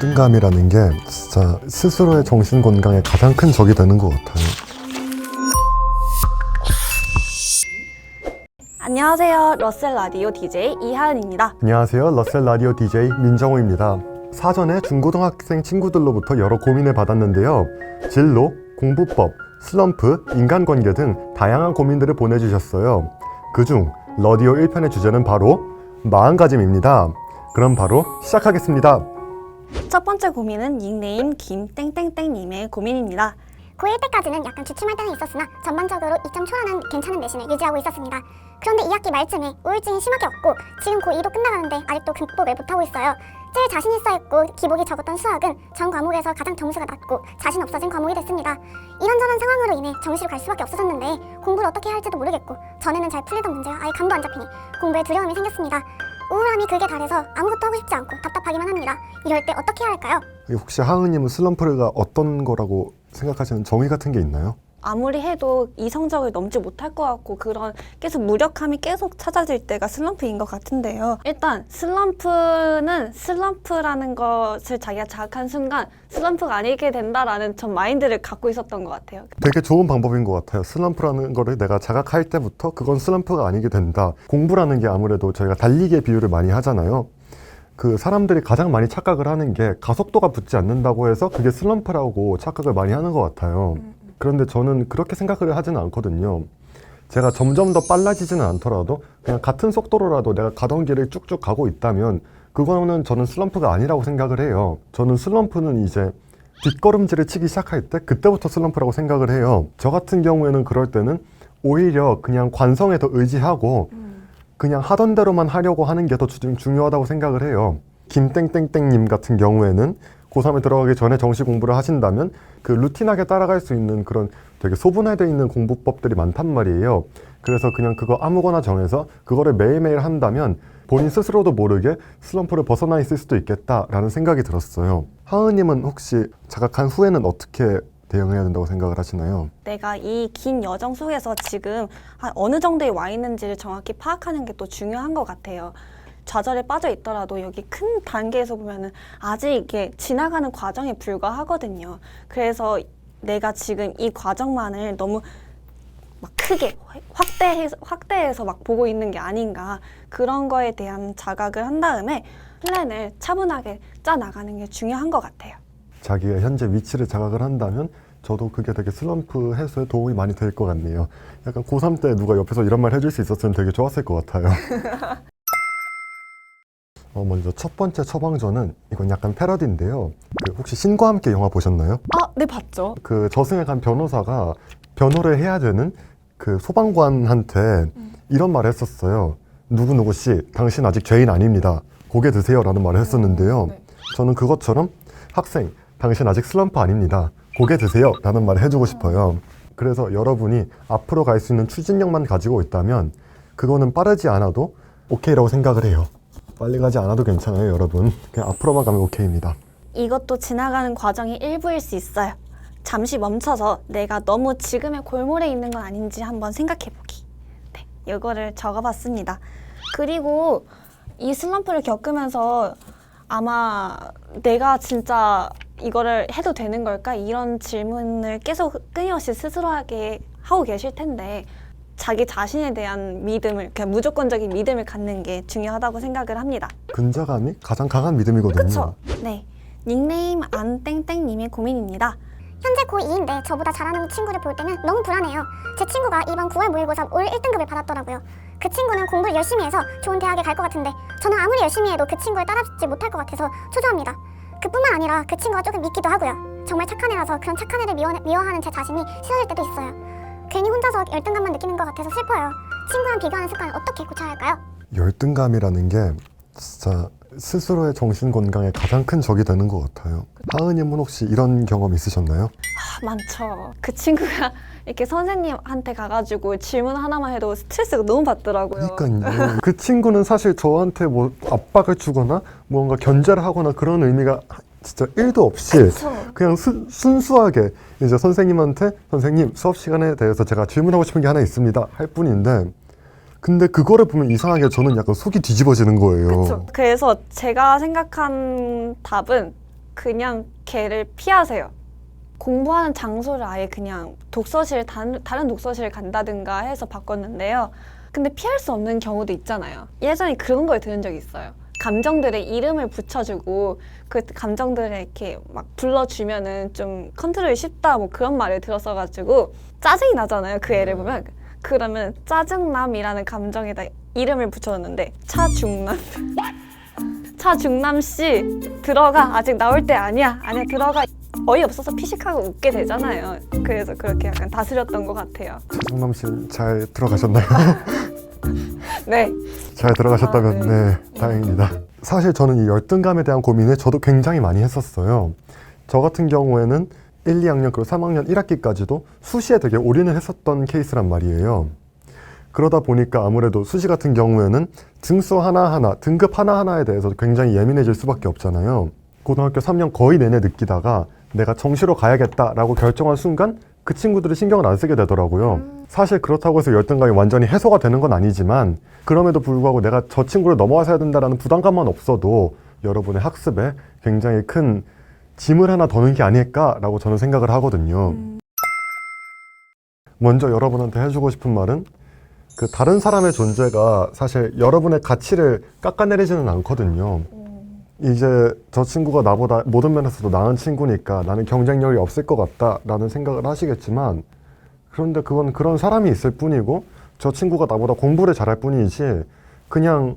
열등감이라는 게 진짜 스스로의 정신 건강에 가장 큰 적이 되는 것 같아요. 안녕하세요. 러셀 라디오 DJ 이하은입니다. 안녕하세요. 러셀 라디오 DJ 민정호입니다. 사전에 중고등학생 친구들로부터 여러 고민을 받았는데요. 진로, 공부법, 슬럼프, 인간관계 등 다양한 고민들을 보내주셨어요. 그중 러디오 1편의 주제는 바로 마음가짐입니다. 그럼 바로 시작하겠습니다. 첫 번째 고민은 닉네임 김땡땡땡님의 고민입니다. 고1 때까지는 약간 주춤할 때는 있었으나 전반적으로 2점 초라는 괜찮은 내신을 유지하고 있었습니다. 그런데 2학기 말쯤에 우울증이 심하게 왔고 지금 고2도 끝나가는데 아직도 극복을 못하고 있어요. 제일 자신 있어 했고 기복이 적었던 수학은 전 과목에서 가장 점수가 낮고 자신 없어진 과목이 됐습니다. 이런저런 상황으로 인해 정시로 갈 수밖에 없어졌는데 공부를 어떻게 해야 할지도 모르겠고 전에는 잘 풀리던 문제가 아예 감도 안 잡히니 공부에 두려움이 생겼습니다. 우울함이 극에 달해서 아무것도 하고 싶지 않고 답답하기만 합니다. 이럴 때 어떻게 해야 할까요? 혹시 하은님은 슬럼프가 어떤 거라고 생각하시는 정의 같은 게 있나요? 아무리 해도 이 성적을 넘지 못할 것 같고 그런 계속 무력함이 계속 찾아질 때가 슬럼프인 것 같은데요. 일단 슬럼프는 슬럼프라는 것을 자기가 자각한 순간 슬럼프가 아니게 된다라는 전 마인드를 갖고 있었던 것 같아요. 되게 좋은 방법인 것 같아요. 슬럼프라는 거를 내가 자각할 때부터 그건 슬럼프가 아니게 된다. 공부라는 게 아무래도 저희가 달리기의 비유를 많이 하잖아요. 그 사람들이 가장 많이 착각을 하는 게 가속도가 붙지 않는다고 해서 그게 슬럼프라고 착각을 많이 하는 것 같아요. 그런데 저는 그렇게 생각을 하지는 않거든요. 제가 점점 더 빨라지지는 않더라도 그냥 같은 속도로라도 내가 가던 길을 쭉쭉 가고 있다면 그거는 저는 슬럼프가 아니라고 생각을 해요. 저는 슬럼프는 이제 뒷걸음질을 치기 시작할 때 그때부터 슬럼프라고 생각을 해요. 저 같은 경우에는 그럴 때는 오히려 그냥 관성에 더 의지하고 그냥 하던 대로만 하려고 하는 게 더 중요하다고 생각을 해요. 김땡땡땡님 같은 경우에는 고3에 들어가기 전에 정시 공부를 하신다면 그 루틴하게 따라갈 수 있는 그런 되게 소분화되어 있는 공부법들이 많단 말이에요. 그래서 그냥 그거 아무거나 정해서 그거를 매일매일 한다면 본인 스스로도 모르게 슬럼프를 벗어나 있을 수도 있겠다라는 생각이 들었어요. 하은님은 혹시 자각한 후에는 어떻게 대응해야 된다고 생각을 하시나요? 내가 이 긴 여정 속에서 지금 어느 정도에 와 있는지를 정확히 파악하는 게 또 중요한 것 같아요. 좌절에 빠져 있더라도 여기 큰 단계에서 보면은 아직 이게 지나가는 과정에 불과하거든요. 그래서 내가 지금 이 과정만을 너무 막 크게 확대해서 막 보고 있는 게 아닌가, 그런 거에 대한 자각을 한 다음에 플랜을 차분하게 짜 나가는 게 중요한 것 같아요. 자기가 현재 위치를 자각을 한다면 저도 그게 되게 슬럼프 해소에 도움이 많이 될 것 같네요. 약간 고3 때 누가 옆에서 이런 말 해줄 수 있었으면 되게 좋았을 것 같아요. 먼저 첫 번째 처방전은 이건 약간 패러디인데요. 혹시 신과 함께 영화 보셨나요? 네, 봤죠. 그 저승에 간 변호사가 변호를 해야 되는 그 소방관한테 이런 말을 했었어요. 누구누구 씨, 당신 아직 죄인 아닙니다. 고개 드세요 라는 말을 했었는데요. 저는 그것처럼 학생, 당신 아직 슬럼프 아닙니다. 고개 드세요 라는 말을 해주고 싶어요. 그래서 여러분이 앞으로 갈 수 있는 추진력만 가지고 있다면 그거는 빠르지 않아도 오케이라고 생각을 해요. 빨리 가지 않아도 괜찮아요, 여러분. 그냥 앞으로만 가면 오케이입니다. 이것도 지나가는 과정이 일부일 수 있어요. 잠시 멈춰서 내가 너무 지금의 골몰에 있는 건 아닌지 한번 생각해보기. 네, 이거를 적어봤습니다. 그리고 이 슬럼프를 겪으면서 아마 내가 진짜 이거를 해도 되는 걸까? 이런 질문을 계속 끊임없이 스스로에게 하고 계실 텐데 자기 자신에 대한 믿음을, 그냥 무조건적인 믿음을 갖는 게 중요하다고 생각을 합니다. 근자감이 가장 강한 믿음이거든요. 그쵸? 네. 닉네임 안땡땡님의 고민입니다. 현재 고2인데 저보다 잘하는 친구를 볼 때는 너무 불안해요. 제 친구가 이번 9월 모의고사 올 1등급을 받았더라고요. 그 친구는 공부를 열심히 해서 좋은 대학에 갈 것 같은데 저는 아무리 열심히 해도 그 친구를 따라잡지 못할 것 같아서 초조합니다. 그뿐만 아니라 그 친구가 조금 믿기도 하고요. 정말 착한 애라서 그런 착한 애를 미워하는 제 자신이 싫어질 때도 있어요. 괜히 혼자서 열등감만 느끼는 것 같아서 슬퍼요. 친구랑 비교하는 습관을 어떻게 고쳐야 할까요? 열등감이라는 게 진짜 스스로의 정신 건강에 가장 큰 적이 되는 것 같아요. 하은님은 혹시 이런 경험 있으셨나요? 많죠. 그 친구가 이렇게 선생님한테 가가지고 질문 하나만 해도 스트레스가 너무 받더라고요. 그러니까요. 그 친구는 사실 저한테 뭐 압박을 주거나 뭔가 견제를 하거나 그런 의미가 진짜 1도 없이 그쵸. 그냥 순수하게 이제 선생님한테 선생님 수업 시간에 대해서 제가 질문하고 싶은 게 하나 있습니다 할 뿐인데, 근데 그거를 보면 이상하게 저는 약간 속이 뒤집어지는 거예요. 그쵸. 그래서 제가 생각한 답은 그냥 걔를 피하세요. 공부하는 장소를 아예 그냥 독서실, 다른 독서실 간다든가 해서 바꿨는데요. 근데 피할 수 없는 경우도 있잖아요. 예전에 그런 걸 들은 적이 있어요. 감정들의 이름을 붙여주고 그 감정들을 이렇게 막 불러주면은 좀 컨트롤이 쉽다 뭐 그런 말을 들었어가지고 짜증이 나잖아요. 그 애를 보면. 그러면 짜증남이라는 감정에다 이름을 붙여줬는데 차중남. 차중남 씨 들어가. 아직 나올 때 아니야. 아니야 들어가. 어이없어서 피식하고 웃게 되잖아요. 그래서 그렇게 약간 다스렸던 것 같아요. 차중남 씨 잘 들어가셨나요? 네. 잘 들어가셨다면 네, 다행입니다. 사실 저는 이 열등감에 대한 고민을 저도 굉장히 많이 했었어요. 저 같은 경우에는 1, 2학년 그리고 3학년 1학기까지도 수시에 되게 올인을 했었던 케이스란 말이에요. 그러다 보니까 아무래도 수시 같은 경우에는 등수 하나하나, 등급 하나하나에 대해서 굉장히 예민해질 수밖에 없잖아요. 고등학교 3년 거의 내내 느끼다가 내가 정시로 가야겠다라고 결정한 순간 그 친구들이 신경을 안 쓰게 되더라고요. 사실 그렇다고 해서 열등감이 완전히 해소가 되는 건 아니지만 그럼에도 불구하고 내가 저 친구를 넘어와서 해야 된다는 부담감만 없어도 여러분의 학습에 굉장히 큰 짐을 하나 더는 게 아닐까라고 저는 생각을 하거든요. 먼저 여러분한테 해주고 싶은 말은 그 다른 사람의 존재가 사실 여러분의 가치를 깎아내리지는 않거든요. 이제 저 친구가 나보다 모든 면에서도 나은 친구니까 나는 경쟁력이 없을 것 같다라는 생각을 하시겠지만 그런데 그건 그런 사람이 있을 뿐이고 저 친구가 나보다 공부를 잘할 뿐이지 그냥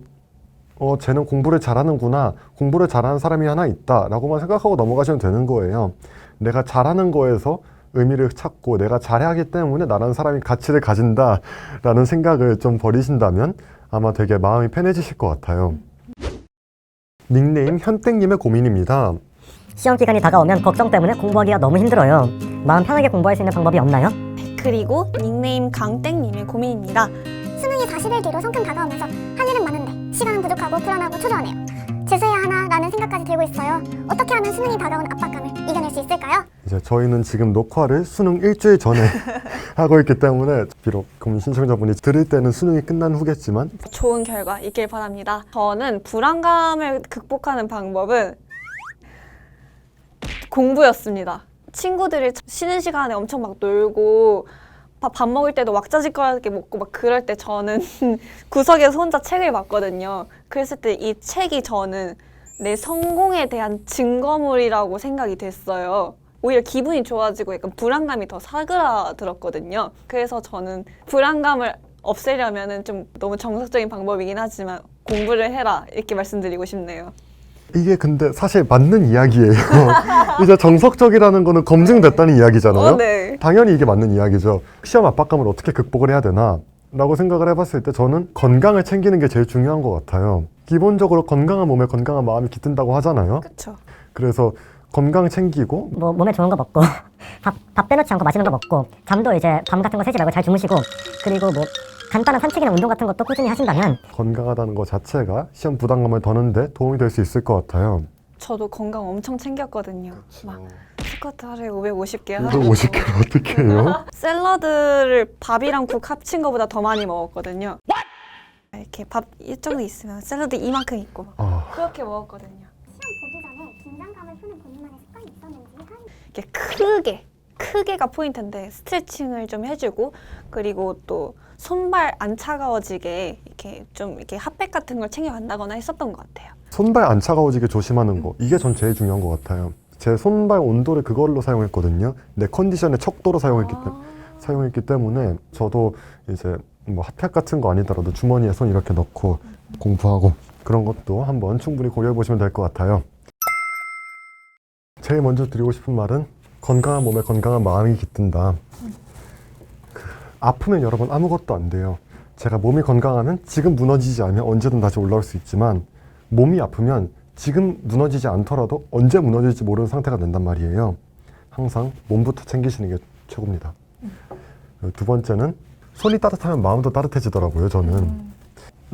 쟤는 공부를 잘하는구나, 공부를 잘하는 사람이 하나 있다 라고만 생각하고 넘어가시면 되는 거예요. 내가 잘하는 거에서 의미를 찾고 내가 잘하기 때문에 나라는 사람이 가치를 가진다라는 생각을 좀 버리신다면 아마 되게 마음이 편해지실 것 같아요. 닉네임 현땡님의 고민입니다. 시험 기간이 다가오면 걱정 때문에 공부하기가 너무 힘들어요. 마음 편하게 공부할 수 있는 방법이 없나요? 그리고 닉네임 강땡님의 고민입니다. 수능이 40일 뒤로 성큼 다가오면서 할 일은 많은데 시간은 부족하고 불안하고 초조하네요. 재수해야 하나라는 생각까지 들고 있어요. 어떻게 하면 수능이 다가온 압박감을 이겨낼 수 있을까요? 이제 저희는 지금 녹화를 수능 일주일 전에 하고 있기 때문에 비록 고민 신청자분이 들을 때는 수능이 끝난 후겠지만 좋은 결과 있길 바랍니다. 저는 불안감을 극복하는 방법은 공부였습니다. 친구들이 쉬는 시간에 엄청 막 놀고 밥 먹을 때도 왁자지껄하게 먹고 막 그럴 때 저는 구석에서 혼자 책을 봤거든요. 그랬을 때 이 책이 저는 내 성공에 대한 증거물이라고 생각이 됐어요. 오히려 기분이 좋아지고 약간 불안감이 더 사그라들었거든요. 그래서 저는 불안감을 없애려면은 좀 너무 정석적인 방법이긴 하지만 공부를 해라 이렇게 말씀드리고 싶네요. 이게 근데 사실 맞는 이야기예요. 이제 정석적이라는 거는 검증됐다는 이야기잖아요. 네. 당연히 이게 맞는 이야기죠. 시험 압박감을 어떻게 극복을 해야 되나 라고 생각을 해봤을 때 저는 건강을 챙기는 게 제일 중요한 것 같아요. 기본적으로 건강한 몸에 건강한 마음이 깃든다고 하잖아요. 그렇죠. 그래서 건강 챙기고 뭐 몸에 좋은 거 먹고 밥 빼놓지 않고 맛있는 거 먹고 잠도 이제 밤 같은 거 새지 말고 잘 주무시고 그리고 뭐 간단한 산책이나 운동 같은 것도 꾸준히 하신다면 건강하다는 것 자체가 시험 부담감을 더는데 도움이 될 수 있을 것 같아요. 저도 건강 엄청 챙겼거든요. 막 스쿼트 하루에 550개 하고 550개를 어떻게 해요? 샐러드를 밥이랑 국 합친 것보다 더 많이 먹었거든요. 이렇게 밥 일정도 있으면 샐러드 이만큼 있고 막 그렇게 먹었거든요. 시험 보기 전에 긴장감을 푸는 본인만의 습관이 있었는지 이렇게 크게가 포인트인데 스트레칭을 좀 해주고 그리고 또 손발 안 차가워지게 이렇게 좀 이렇게 핫팩 같은 걸 챙겨간다거나 했었던 것 같아요. 손발 안 차가워지게 조심하는 거 이게 전 제일 중요한 것 같아요. 제 손발 온도를 그걸로 사용했거든요. 내 컨디션의 척도로 사용했기 때문에 저도 이제 뭐 핫팩 같은 거 아니더라도 주머니에 손 이렇게 넣고 공부하고 그런 것도 한번 충분히 고려해 보시면 될 것 같아요. 제일 먼저 드리고 싶은 말은 건강한 몸에 건강한 마음이 깃든다. 아프면 여러분 아무것도 안 돼요. 제가 몸이 건강하면 지금 무너지지 않으면 언제든 다시 올라올 수 있지만 몸이 아프면 지금 무너지지 않더라도 언제 무너질지 모르는 상태가 된단 말이에요. 항상 몸부터 챙기시는 게 최고입니다. 두 번째는 손이 따뜻하면 마음도 따뜻해지더라고요. 저는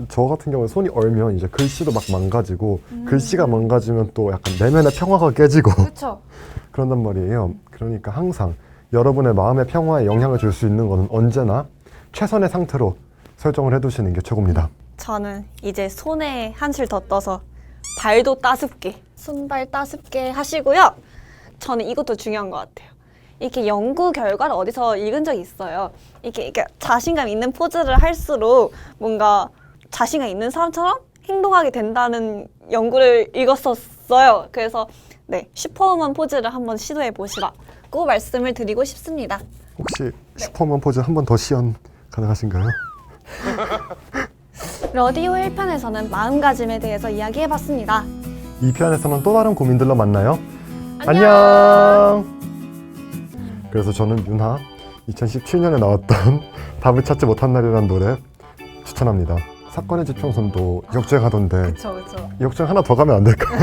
저 같은 경우는 손이 얼면 이제 글씨도 막 망가지고 글씨가 망가지면 또 약간 내면의 평화가 깨지고 그렇죠. 그런단 말이에요. 그러니까 항상 여러분의 마음의 평화에 영향을 줄 수 있는 것은 언제나 최선의 상태로 설정을 해두시는 게 최고입니다. 저는 이제 손에 한술 더 떠서 발도 따숩게 손발 따숩게 하시고요. 저는 이것도 중요한 것 같아요. 이렇게 연구 결과를 어디서 읽은 적이 있어요. 이렇게 자신감 있는 포즈를 할수록 뭔가 자신감 있는 사람처럼 행동하게 된다는 연구를 읽었었어요. 그래서 네, 슈퍼우먼 포즈를 한번 시도해 보시라고 말씀을 드리고 싶습니다. 혹시 슈퍼맨 포즈 한 번 더 시연 가능하신가요? 러디오 1편에서는 마음가짐에 대해서 이야기해봤습니다. 2편에서는 또 다른 고민들로 만나요. 안녕. 그래서 저는 윤하 2017년에 나왔던 답을 찾지 못한 날이라는 노래 추천합니다. 사건의 지평선도 역주행하던데 그쵸. 역주행 하나 더 가면 안 될까요?